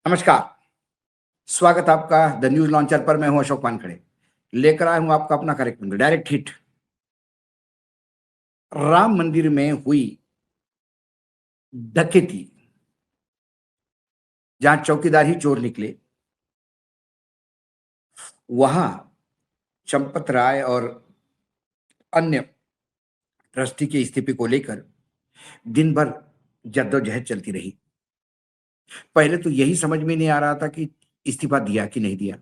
नमस्कार, स्वागत आपका द न्यूज़ लॉन्चर पर। मैं हूं अशोक वानखड़े। लेकर आया हूं आपका अपना कार्यक्रम डायरेक्ट हिट। राम मंदिर में हुई डकैती, जहां चौकीदार ही चोर निकले, वहां चंपत राय और अन्य ट्रस्टी के इस्तीफे को लेकर दिन भर जद्दोजहद चलती रही। पहले तो यही समझ में नहीं आ रहा था कि इस्तीफा दिया कि नहीं दिया।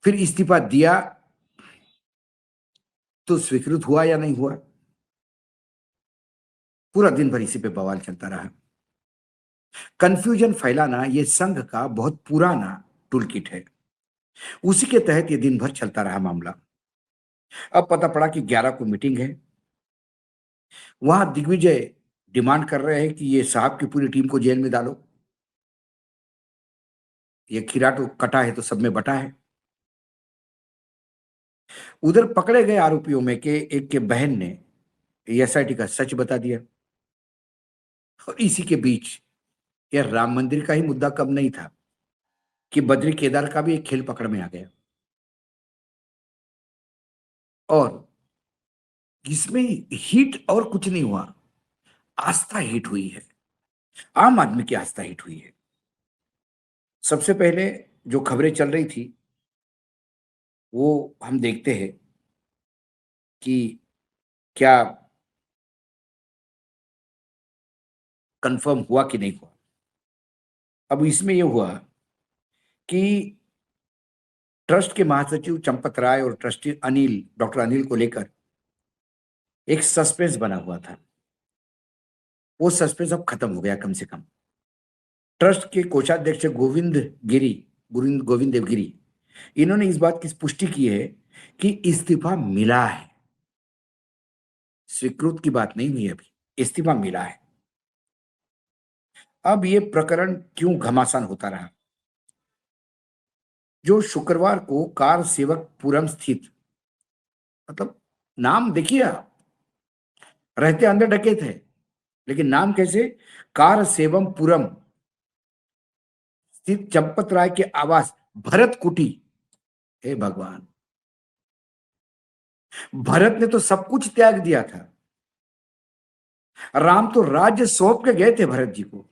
फिर इस्तीफा दिया तो स्वीकृत हुआ या नहीं हुआ। पूरा दिन भर इसी पे बवाल चलता रहा। कंफ्यूजन फैलाना ये संघ का बहुत पुराना टूल किट है। उसी के तहत ये दिन भर चलता रहा मामला। अब पता पड़ा कि 11 को मीटिंग है। वहां दिग्विजय डिमांड कर रहे हैं कि ये साहब की पूरी टीम को जेल में डालो। ये खीरा तो कटा है तो सब में बटा है। उधर पकड़े गए आरोपियों में के एक के बहन ने एसआईटी का सच बता दिया। और इसी के बीच यह राम मंदिर का ही मुद्दा कम नहीं था कि बद्री केदार का भी एक खेल पकड़ में आ गया। और इसमें हिट और कुछ नहीं हुआ, आस्था हिट हुई है। आम आदमी की आस्था हिट हुई है। सबसे पहले जो खबरें चल रही थी वो हम देखते हैं कि क्या कंफर्म हुआ कि नहीं हुआ। अब इसमें यह हुआ कि ट्रस्ट के महासचिव चंपत राय और ट्रस्टी अनिल, डॉक्टर अनिल को लेकर एक सस्पेंस बना हुआ था। वो सस्पेंस अब खत्म हो गया कम से कम। ट्रस्ट के कोषाध्यक्ष गोविंद देवगिरी, इन्होंने इस बात की पुष्टि की है कि इस्तीफा मिला है। स्वीकृत की बात नहीं हुई, अभी इस्तीफा मिला है। अब ये प्रकरण क्यों घमासान होता रहा। जो शुक्रवार को कार सेवकपुरम स्थित, मतलब नाम देखिए आप, रहते अंदर डकैत है लेकिन नाम कैसे, कार सेवमपुरम स्थित चंपत राय के आवास भरत कुटी। हे भगवान, भरत ने तो सब कुछ त्याग दिया था। राम तो राज्य सौंप के गए थे भरत जी को,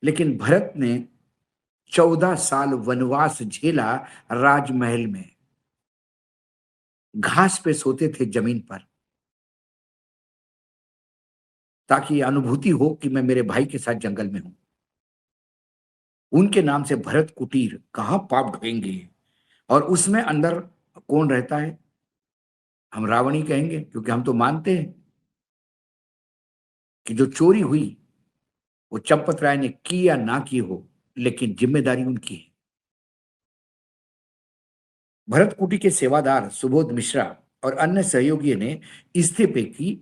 लेकिन भरत ने 14 साल वनवास झेला राजमहल में। घास पे सोते थे जमीन पर, ताकि अनुभूति हो कि मैं मेरे भाई के साथ जंगल में हूं। उनके नाम से भरत कुटीर कहां पाप ढोएंगे। और उसमें अंदर कौन रहता है, हम रावण ही कहेंगे, क्योंकि हम तो मानते हैं कि जो चोरी हुई वो चंपत राय ने की या ना की हो, लेकिन जिम्मेदारी उनकी है। भरत कुटी के सेवादार सुबोध मिश्रा और अन्य सहयोगियों ने इस्तीफे की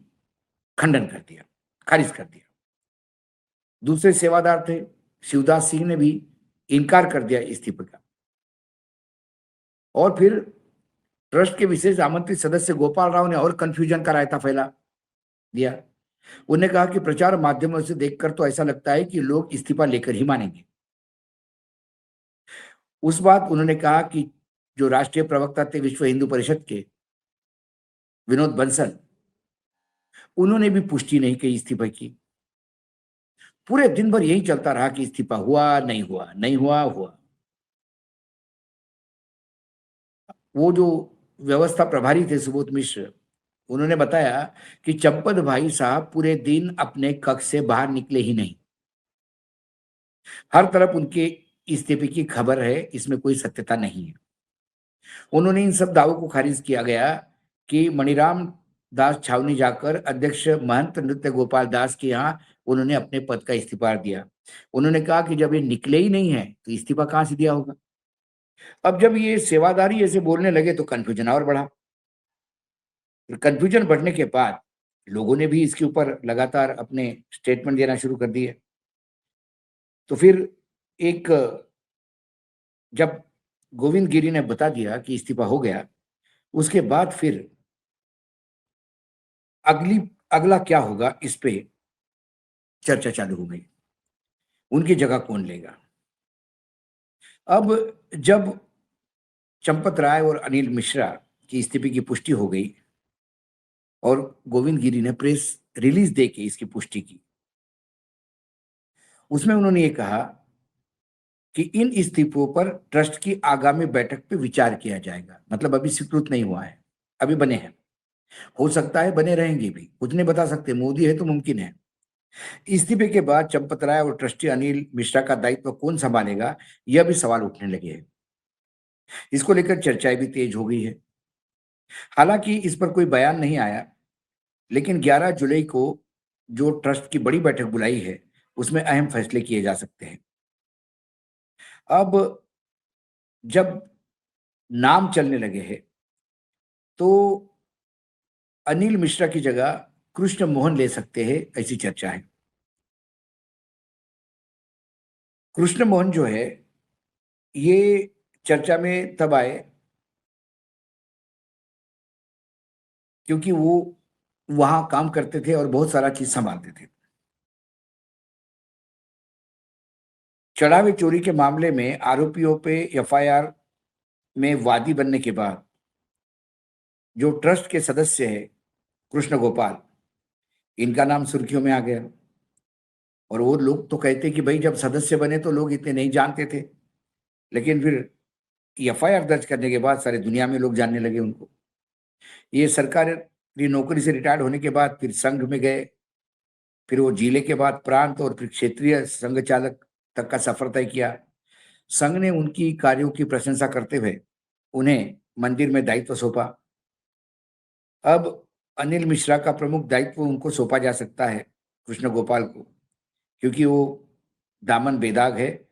खंडन कर दिया, खारिज कर दिया। दूसरे सेवादार थे शिवदास सिंह ने भी इनकार कर दिया इस्तीफे का। और फिर ट्रस्ट के विशेष आमंत्रित सदस्य गोपाल राव ने और कंफ्यूजन का रायता फैला दिया। उन्होंने कहा कि प्रचार माध्यमों से देखकर तो ऐसा लगता है कि लोग इस्तीफा लेकर ही मानेंगे। उस बात उन्होंने कहा कि जो राष्ट्रीय प्रवक्ता थे विश्व हिंदू परिषद के विनोद बंसल, उन्होंने भी पुष्टि नहीं की इस्तीफे की। पूरे दिन भर यही चलता रहा कि इस्तीफा हुआ नहीं हुआ, नहीं हुआ हुआ। वो जो व्यवस्था प्रभारी थे सुबोध मिश्र, उन्होंने बताया कि चंपत भाई साहब पूरे दिन अपने कक्ष से बाहर निकले ही नहीं। हर तरफ उनके इस्तीफे की खबर है, इसमें कोई सत्यता नहीं है। उन्होंने इन सब दावों को खारिज किया गया कि मणिराम दास छावनी जाकर अध्यक्ष महंत नृत्य गोपाल दास के यहाँ उन्होंने अपने पद का इस्तीफा दिया। उन्होंने कहा कि जब ये निकले ही नहीं है तो इस्तीफा कहां से दिया होगा। अब जब ये सेवादारी ऐसे बोलने लगे तो कंफ्यूजन और बढ़ा। कंफ्यूजन बढ़ने के बाद लोगों ने भी इसके ऊपर लगातार अपने स्टेटमेंट देना शुरू कर दिए। तो फिर एक, जब गोविंद गिरी ने बता दिया कि इस्तीफा हो गया, उसके बाद फिर अगली अगला क्या होगा इस पे चर्चा चालू हो गई। उनकी जगह कौन लेगा। अब जब चंपत राय और अनिल मिश्रा की इस्तीफे की पुष्टि हो गई और गोविंद गिरी ने प्रेस रिलीज देके इसकी पुष्टि की, उसमें उन्होंने ये कहा कि इन इस्तीफों पर ट्रस्ट की आगामी बैठक पे विचार किया जाएगा। मतलब अभी स्वीकृत नहीं हुआ है, अभी बने हैं, हो सकता है बने रहेंगे भी, कुछ नहीं बता सकते, मोदी है तो मुमकिन है। इस्तीफे के बाद चंपत राय और ट्रस्टी अनिल मिश्रा का दायित्व कौन संभालेगा, यह भी सवाल उठने लगे हैं। इसको लेकर चर्चाएं भी तेज हो गई है। हालांकि इस पर कोई बयान नहीं आया, लेकिन 11 जुलाई को जो ट्रस्ट की बड़ी बैठक बुलाई है उसमें अहम फैसले किए जा सकते हैं। अब जब नाम चलने लगे हैं तो अनिल मिश्रा की जगह कृष्ण मोहन ले सकते हैं, ऐसी चर्चा है। कृष्ण मोहन जो है ये चर्चा में तब आए क्योंकि वो वहां काम करते थे और बहुत सारा चीज संभालते थे। चढ़ावे चोरी के मामले में आरोपियों पे एफआईआर में वादी बनने के बाद जो ट्रस्ट के सदस्य है कृष्ण गोपाल, इनका नाम सुर्खियों में आ गया। और वो लोग तो कहते कि भाई जब सदस्य बने तो लोग इतने नहीं जानते थे, लेकिन फिर एफआईआर दर्ज करने के बाद सारी दुनिया में लोग जानने लगे उनको। ये सरकारी नौकरी से रिटायर्ड होने के बाद फिर संघ में गए, फिर वो जिले के बाद प्रांत और फिर क्षेत्रीय संघ चालक तक का सफर तय किया। संघ ने उनकी कार्यों की प्रशंसा करते हुए उन्हें मंदिर में दायित्व सौंपा। अब अनिल मिश्रा का प्रमुख दायित्व उनको सौंपा जा सकता है, कृष्ण गोपाल को, क्योंकि वो दामन बेदाग है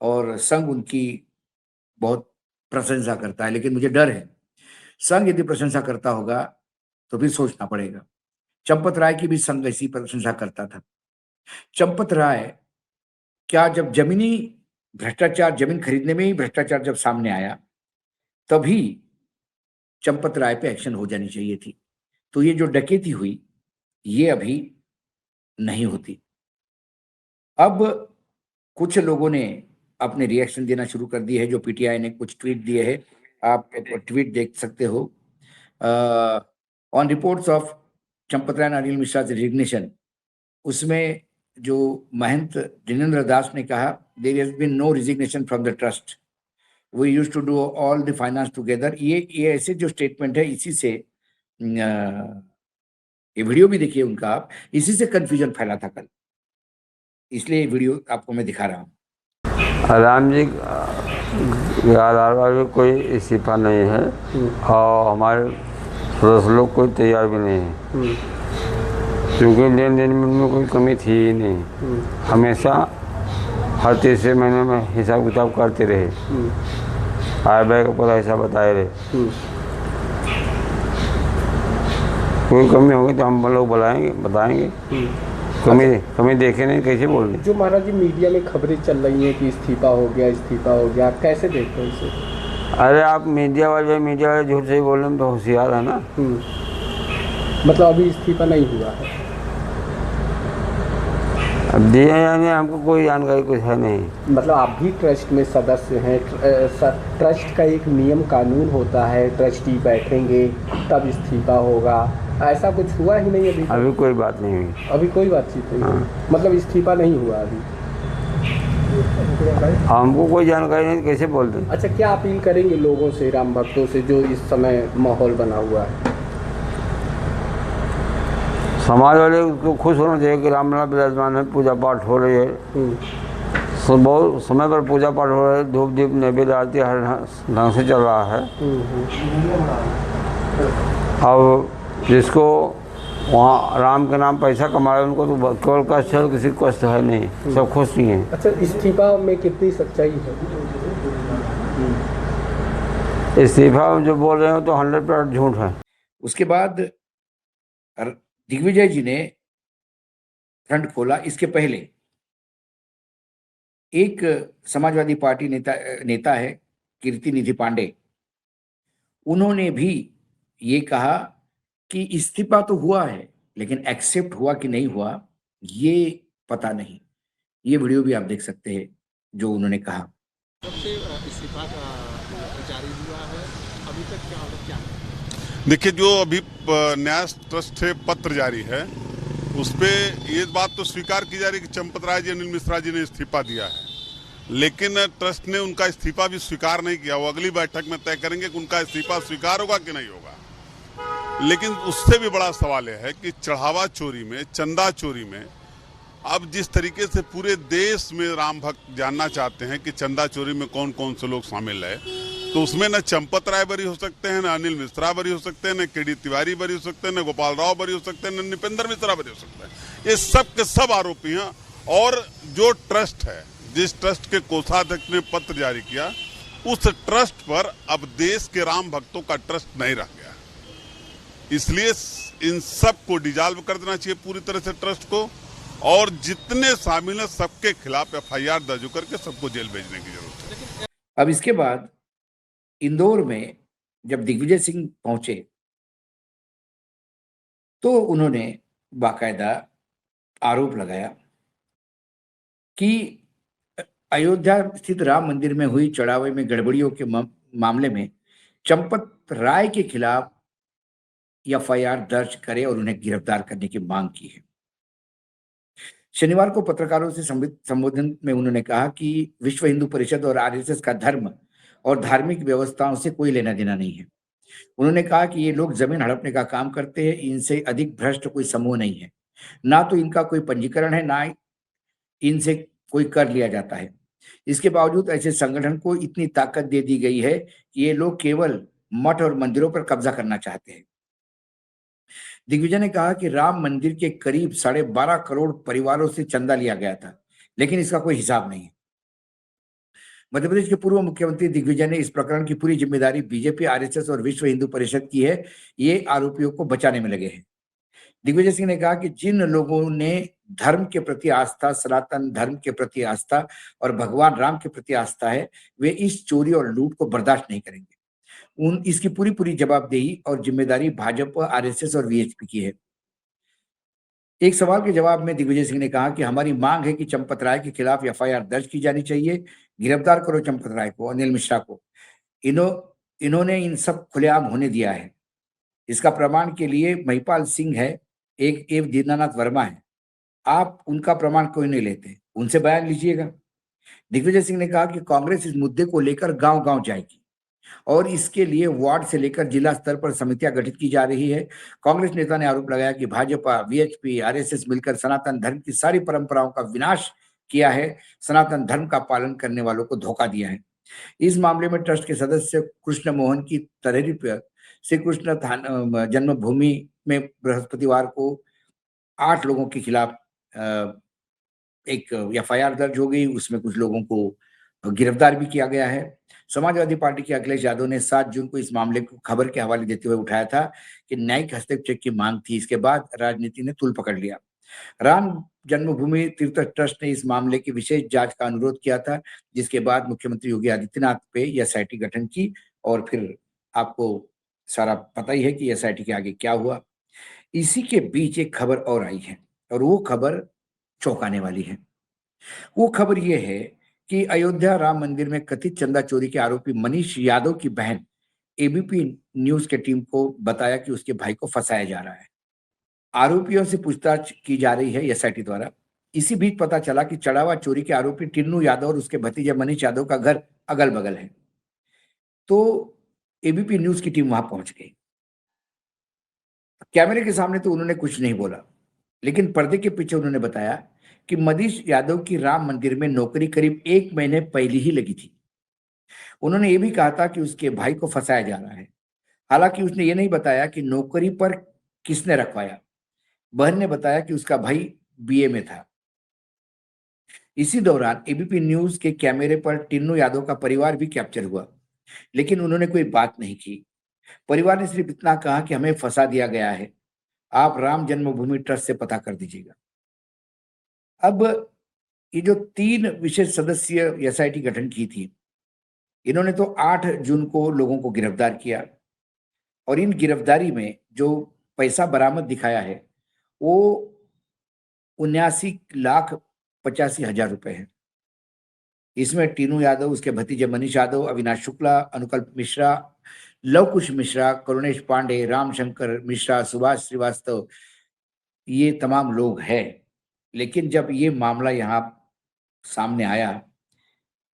और संघ उनकी बहुत प्रशंसा करता है। लेकिन मुझे डर है, संघ यदि प्रशंसा करता होगा तो फिर सोचना पड़ेगा। चंपत राय की भी संघ ऐसी प्रशंसा करता था। चंपत राय क्या जब जमीनी भ्रष्टाचार, जमीन खरीदने में ही भ्रष्टाचार जब सामने आया, तभी चंपत राय पे एक्शन हो जानी चाहिए थी। तो ये जो डकैती हुई ये अभी नहीं होती। अब कुछ लोगों ने अपने रिएक्शन देना शुरू कर दिए है। जो पीटीआई ने कुछ ट्वीट दिए हैं, आप ट्वीट देख सकते हो। On reports of Champat Rai Anil Mishra resignation, उसमें जो महंत जिनेंद्र दास ने कहा, there has been no resignation from the trust, we used to do all the finance together. ये ऐसे जो स्टेटमेंट है, इसी से ये वीडियो भी देखिए उनका आप, इसी से कंफ्यूजन फैला था कल, इसलिए ये वीडियो आपको मैं दिखा रहा हूँ। राम जी में कोई इस्तीफा नहीं है और हमारे सदस्य लोग कोई तैयार भी नहीं है, क्योंकि लेन देन में उनमें कोई कमी थी ही नहीं। हमेशा हर तीसरे महीने में हिसाब किताब करते रहे, आय व्यय का पूरा हिसाब बताए रहे। कोई कमी होगी तो हम लोग बताएंगे। कमी देखे नहीं, कैसे बोल रहे। जो महाराज जी मीडिया में खबरें चल रही हैं कि इस्तीफा हो गया, आप कैसे देखते हैं इसे? अरे आप मीडिया वाले झूठ से ही बोल रहे हैं, तो होशियार है ना। मतलब अभी इस्तीफा नहीं हुआ है, अब दिए यानी हमको कोई जानकारी कुछ है नहीं। मतलब आप भी ट्रस्ट में सदस्य हैं। ट्रस्ट का एक नियम कानून होता है, ट्रस्टी बैठेंगे तब इस्तीफा होगा, ऐसा कुछ हुआ ही नहीं अभी कोई बात नहीं हुई, अभी कोई बातचीत नहीं। मतलब इस्तीफा नहीं हुआ अभी, हमको कोई जानकारी नहीं, कैसे बोलते हैं। अच्छा, क्या अपील करेंगे लोगों से, राम भक्तों से, जो इस समय माहौल बना हुआ है? समाज वाले को खुश होना चाहिए कि रामलला विराजमान है, पूजा पाठ हो रही है, बहुत समय पर पूजा पाठ हो रहा है, धूप दीप नैवेद्य आरती हर ढंग से चल रहा है। अब जिसको वहाँ राम के नाम पैसा कमा रहे उनको तो केवल कष्ट है, किसी को कष्ट है नहीं, सब खुश ही हैं। अच्छा, इस्तीफा में कितनी सच्चाई है? इस्तीफा जो बोल रहे हो तो 100% झूठ है। उसके बाद दिग्विजय जी ने फ्रंट खोला। इसके पहले एक समाजवादी पार्टी नेता है कीर्ति निधि पांडे, उन्होंने भी ये कहा कि इस्तीफा तो हुआ है, लेकिन एक्सेप्ट हुआ कि नहीं हुआ ये पता नहीं। ये वीडियो भी आप देख सकते हैं जो उन्होंने कहा। कब से इस्तीफा का जारी हुआ है, अभी तक क्या है? देखिए, जो अभी न्यास ट्रस्ट से पत्र जारी है उस पे ये बात तो स्वीकार की जा रही है कि चंपत राय जी, अनिल मिश्रा जी ने इस्तीफा दिया है, लेकिन ट्रस्ट ने उनका इस्तीफा भी स्वीकार नहीं किया। वो अगली बैठक में तय करेंगे कि उनका इस्तीफा स्वीकार होगा कि नहीं होगा। लेकिन उससे भी बड़ा सवाल यह है कि चढ़ावा चोरी में, चंदा चोरी में, अब जिस तरीके से पूरे देश में राम भक्त जानना चाहते हैं कि चंदा चोरी में कौन कौन से लोग शामिल है, तो उसमें न चंपत राय बरी हो सकते हैं, न अनिल मिश्रा बरी हो सकते हैं, न केडी तिवारी बरी हो सकते हैं, न गोपाल राव बरी हो सकते हैं, न निपेंद्र मिश्रा बरी हो सकते हैं। ये सब के सब आरोपी हैं। और जो ट्रस्ट है, जिस ट्रस्ट के कोषाध्यक्ष ने पत्र जारी किया, उस ट्रस्ट पर अब देश के राम भक्तों का ट्रस्ट नहीं रह गया। इसलिए इन सब को डिजॉल्व कर देना चाहिए पूरी तरह से ट्रस्ट को, और जितने शामिल हैं सबके खिलाफ एफआईआर दर्ज करके सबको जेल भेजने की जरूरत है। अब इसके बाद इंदौर में जब दिग्विजय सिंह पहुंचे तो उन्होंने बाकायदा आरोप लगाया कि अयोध्या स्थित राम मंदिर में हुई चढ़ावे में गड़बड़ियों के मामले में चंपत राय के खिलाफ एफआईआर दर्ज करे और उन्हें गिरफ्तार करने की मांग की है। शनिवार को पत्रकारों से संबोधन में उन्होंने कहा कि विश्व हिंदू परिषद और आरएसएस का धर्म और धार्मिक व्यवस्थाओं से कोई लेना देना नहीं है। उन्होंने कहा कि ये लोग जमीन हड़पने का काम करते हैं, इनसे अधिक भ्रष्ट कोई समूह नहीं है, ना तो इनका कोई पंजीकरण है, ना इनसे कोई कर लिया जाता है। इसके बावजूद ऐसे संगठन को इतनी ताकत दे दी गई है कि ये लोग केवल मठ और मंदिरों पर कब्जा करना चाहते हैं। दिग्विजय ने कहा कि राम मंदिर के करीब 12.5 करोड़ परिवारों से चंदा लिया गया था, लेकिन इसका कोई हिसाब नहीं है। मध्य प्रदेश के पूर्व मुख्यमंत्री दिग्विजय ने इस प्रकरण की पूरी जिम्मेदारी बीजेपी, आरएसएस और विश्व हिंदू परिषद की है। ये आरोपियों को बचाने में लगे हैं। दिग्विजय सिंह ने कहा कि जिन लोगों ने धर्म के प्रति आस्था, सनातन धर्म के प्रति आस्था और भगवान राम के प्रति आस्था है, वे इस चोरी और लूट को बर्दाश्त नहीं करेंगे। इसकी पूरी जवाबदेही और जिम्मेदारी भाजपा, आरएसएस और वीएचपी की है। एक सवाल के जवाब में दिग्विजय सिंह ने कहा कि हमारी मांग है कि चंपत राय के खिलाफ एफआईआर दर्ज की जानी चाहिए। गिरफ्तार करो चंपत राय को, अनिल मिश्रा को। इन्होंने इन सब खुलेआम होने दिया है। इसका प्रमाण के लिए महिपाल सिंह है, एक एव दीनानाथ वर्मा है। आप उनका प्रमाण क्यों नहीं लेते? उनसे बयान लीजिएगा। दिग्विजय सिंह ने कहा कि कांग्रेस इस मुद्दे को लेकर गांव-गांव जाएगी और इसके लिए वार्ड से लेकर जिला स्तर पर समितियां गठित की जा रही है। कांग्रेस नेता ने आरोप लगाया कि भाजपा, वीएचपी, आरएसएस मिलकर सनातन धर्म की सारी परंपराओं का विनाश किया है, सनातन धर्म का पालन करने वालों को धोखा दिया है। इस मामले में ट्रस्ट के सदस्य कृष्ण मोहन की तहरीर पर श्री कृष्ण जन्मभूमि में बृहस्पतिवार को 8 लोगों के खिलाफ एक एफआईआर दर्ज हो गई। उसमें कुछ लोगों को गिरफ्तार भी किया गया है। समाजवादी पार्टी के अखिलेश यादव ने 7 जून को इस मामले को खबर के हवाले देते हुए उठाया था कि न्यायिक हस्तक्षेप की मांग थी। इसके बाद राजनीति ने तूल पकड़ लिया। राम जन्मभूमि तीर्थ ट्रस्ट ने इस मामले की विशेष जांच का अनुरोध किया था, जिसके बाद मुख्यमंत्री योगी आदित्यनाथ पे एसआईटी गठन की और फिर आपको सारा पता ही है कि एसआईटी के आगे क्या हुआ। इसी के बीच एक खबर और आई है और वो खबर चौंकाने वाली है। वो खबर ये है कि अयोध्या राम मंदिर में कथित चंदा चोरी के आरोपी मनीष यादव की बहन एबीपी न्यूज के टीम को बताया कि उसके भाई को फंसाया जा रहा है। आरोपियों से पूछताछ की जा रही है एसआईटी द्वारा। इसी बीच पता चला कि चढ़ावा चोरी के आरोपी टिन्नू यादव और उसके भतीजे मनीष यादव का घर अगल बगल है। तो एबीपी न्यूज की टीम वहां पहुंच गई। कैमरे के सामने तो उन्होंने कुछ नहीं बोला, लेकिन पर्दे के पीछे उन्होंने बताया कि मनीष यादव की राम मंदिर में नौकरी करीब 1 महीने पहले ही लगी थी। उन्होंने ये भी कहा था कि उसके भाई को फंसाया जा रहा है। हालांकि उसने ये नहीं बताया कि नौकरी पर किसने रखवाया। बहन ने बताया कि उसका भाई बीए में था। इसी दौरान एबीपी न्यूज के कैमरे पर टिन्नू यादव का परिवार भी कैप्चर हुआ, लेकिन उन्होंने कोई बात नहीं की। परिवार ने सिर्फ इतना कहा कि हमें फंसा दिया गया है, आप राम जन्मभूमि ट्रस्ट से पता कर दीजिएगा। अब ये जो 3 विशेष सदस्यीय एसआईटी गठन की थी, इन्होंने तो 8 जून को लोगों को गिरफ्तार किया और इन गिरफ्तारी में जो पैसा बरामद दिखाया है वो 79 लाख 85,000 रुपए है। इसमें टीनू यादव, उसके भतीजे मनीष यादव, अविनाश शुक्ला, अनुकल्प मिश्रा, लवकुश मिश्रा, करुणेश पांडे, रामशंकर मिश्रा, सुभाष श्रीवास्तव, ये तमाम लोग हैं। लेकिन जब ये मामला यहाँ सामने आया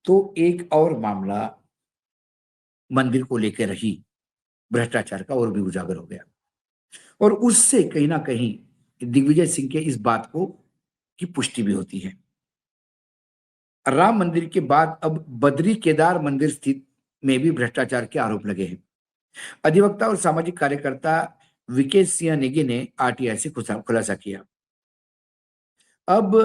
तो एक और मामला मंदिर को लेकर रही भ्रष्टाचार का और भी उजागर हो गया, और उससे कहीं ना कहीं दिग्विजय सिंह के इस बात को की पुष्टि भी होती है। राम मंदिर के बाद अब बद्री केदार मंदिर स्थित में भी भ्रष्टाचार के आरोप लगे हैं। अधिवक्ता और सामाजिक कार्यकर्ता विकेश सिंह नेगी ने आरटीआई से खुलासा किया। अब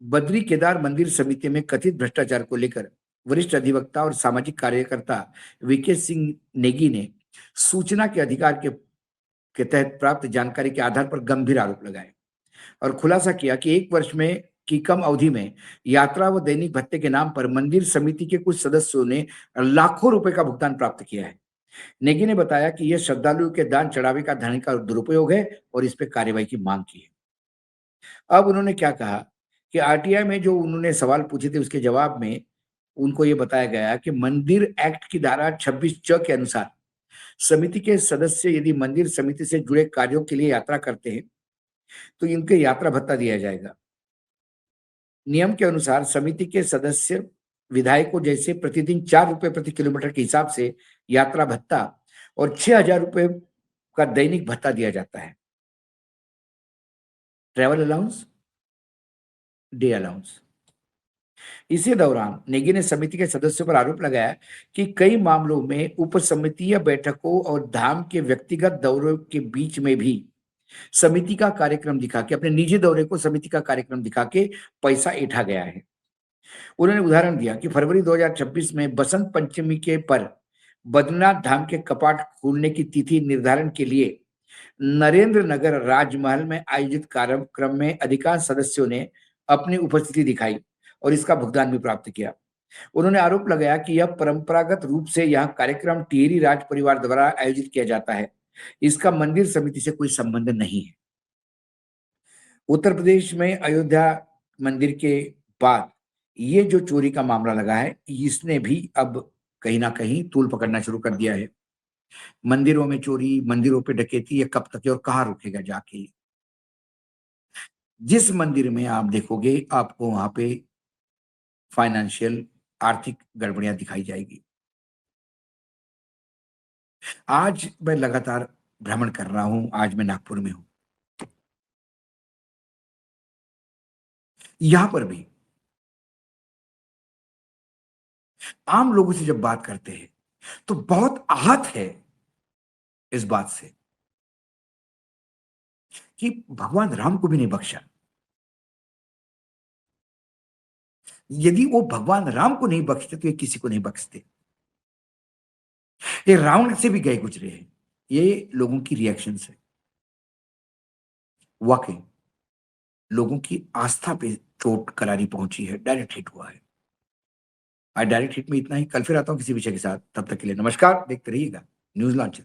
बद्री केदार मंदिर समिति में कथित भ्रष्टाचार को लेकर वरिष्ठ अधिवक्ता और सामाजिक कार्यकर्ता विकेश सिंह नेगी ने सूचना के अधिकार के तहत प्राप्त जानकारी के आधार पर गंभीर आरोप लगाए और खुलासा किया कि 1 वर्ष में की कम अवधि में यात्रा व दैनिक भत्ते के नाम पर मंदिर समिति के कुछ सदस्यों ने लाखों रुपए का भुगतान प्राप्त किया है। नेगी ने बताया कि यह श्रद्धालुओं के दान चढ़ावे का धन का दुरुपयोग है और इस पर कार्रवाई की मांग की है। अब उन्होंने क्या कहा कि आरटीआई में जो उन्होंने सवाल पूछे थे उसके जवाब में उनको ये बताया गया कि मंदिर एक्ट की धारा 26(च) के अनुसार समिति के सदस्य यदि मंदिर समिति से जुड़े कार्यों के लिए यात्रा करते हैं तो इनके यात्रा भत्ता दिया जाएगा। नियम के अनुसार समिति के सदस्य विधायकों जैसे प्रतिदिन 4 रुपए प्रति किलोमीटर के हिसाब से यात्रा भत्ता और 6,000 रुपए का दैनिक भत्ता दिया जाता है। Travel allowance, day allowance. इसी दौरान नेगी ने समिति के सदस्यों पर आरोप लगाया कि कई मामलों में उप समितीय बैठकों और धाम के व्यक्तिगत दौरों के बीच में भी समिति का कार्यक्रम दिखा के, अपने निजी दौरे को समिति का कार्यक्रम दिखा के पैसा ऐंठा गया है। उन्होंने उदाहरण दिया कि फरवरी 2026 में बसंत पंचमी के पर बद्रीनाथ धाम के कपाट खोलने की तिथि निर्धारण के लिए नरेंद्र नगर राजमहल में आयोजित कार्यक्रम में अधिकांश सदस्यों ने अपनी उपस्थिति दिखाई और इसका भुगतान भी प्राप्त किया। उन्होंने आरोप लगाया कि यह परंपरागत रूप से यह कार्यक्रम टिहरी राज परिवार द्वारा आयोजित किया जाता है, इसका मंदिर समिति से कोई संबंध नहीं है। उत्तर प्रदेश में अयोध्या मंदिर के बाद ये जो चोरी का मामला लगा है, इसने भी अब कहीं ना कहीं तूल पकड़ना शुरू कर दिया है। मंदिरों में चोरी, मंदिरों पे डकैती, ये कब तक है और कहाँ रुकेगा जाके? जिस मंदिर में आप देखोगे आपको वहां पे फाइनेंशियल, आर्थिक गड़बड़ियां दिखाई जाएगी। आज मैं लगातार भ्रमण कर रहा हूं, आज मैं नागपुर में हूं। यहां पर भी आम लोगों से जब बात करते हैं तो बहुत आहत है इस बात से कि भगवान राम को भी नहीं बख्शा। यदि वो भगवान राम को नहीं बख्शते तो ये किसी को नहीं बख्शते। ये रावण से भी गए गुजरे हैं। ये लोगों की रिएक्शन है। वाकई लोगों की आस्था पे चोट करारी पहुंची है, डायरेक्ट हिट हुआ है। आज डायरेक्ट हिट में इतना ही। कल फिर आता हूं किसी विषय के साथ। तब तक के लिए नमस्कार। देखते रहिएगा न्यूज लॉन्चर।